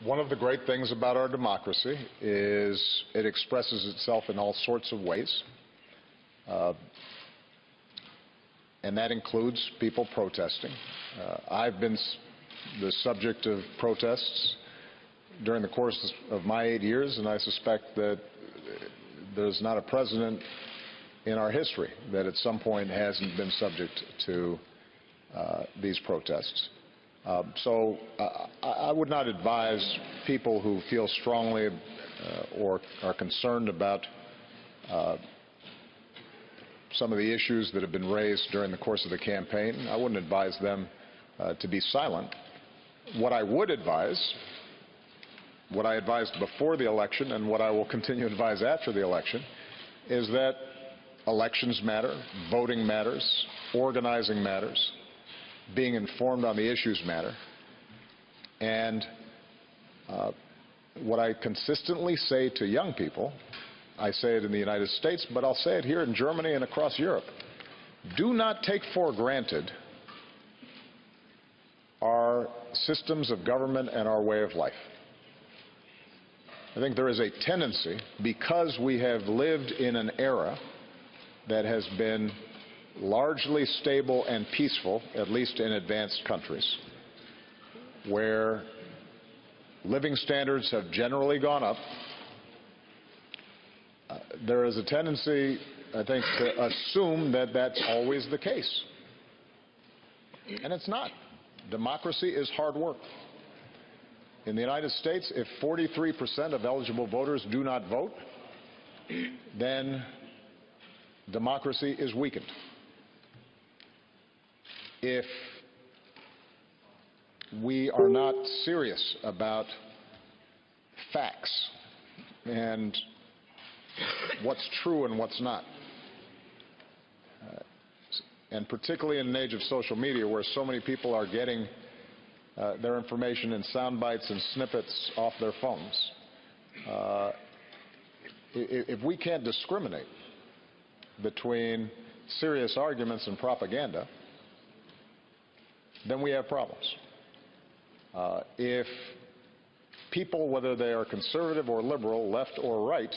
One of the great things about our democracy is it expresses itself in all sorts of ways. And that includes people protesting. I've been the subject of protests during the course of my 8 years, and I suspect that there's not a president in our history that at some point hasn't been subject to these protests. So I would not advise people who feel strongly or are concerned about some of the issues that have been raised during the course of the campaign. I wouldn't advise them to be silent. What I would advise, what I advised before the election and what I will continue to advise after the election, is that elections matter, voting matters, organizing matters, being informed on the issues matter. And what I consistently say to young people, I say it in the United States, but I'll say it here in Germany and across Europe: do not take for granted our systems of government and our way of life. I think there is a tendency, because we have lived in an era that has been largely stable and peaceful, at least in advanced countries, where living standards have generally gone up, there is a tendency, I think, to assume that that's always the case. And it's not. Democracy is hard work. In the United States, if 43% of eligible voters do not vote, then democracy is weakened. If we are not serious about facts and what's true and what's not, and particularly in an age of social media where so many people are getting their information in sound bites and snippets off their phones, if we can't discriminate between serious arguments and propaganda, then we have problems. If people, whether they are conservative or liberal, left or right,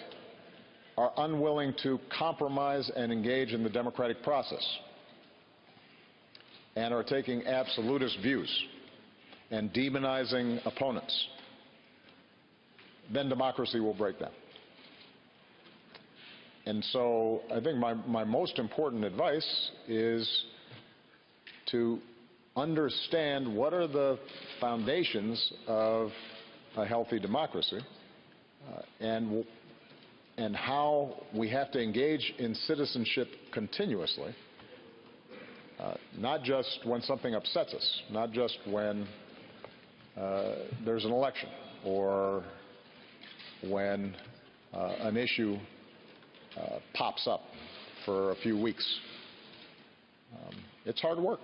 are unwilling to compromise and engage in the democratic process and are taking absolutist views and demonizing opponents, then democracy will break down. And so I think my most important advice is to understand what are the foundations of a healthy democracy, and how we have to engage in citizenship continuously, not just when something upsets us, not just when there's an election or when an issue pops up for a few weeks. It's hard work.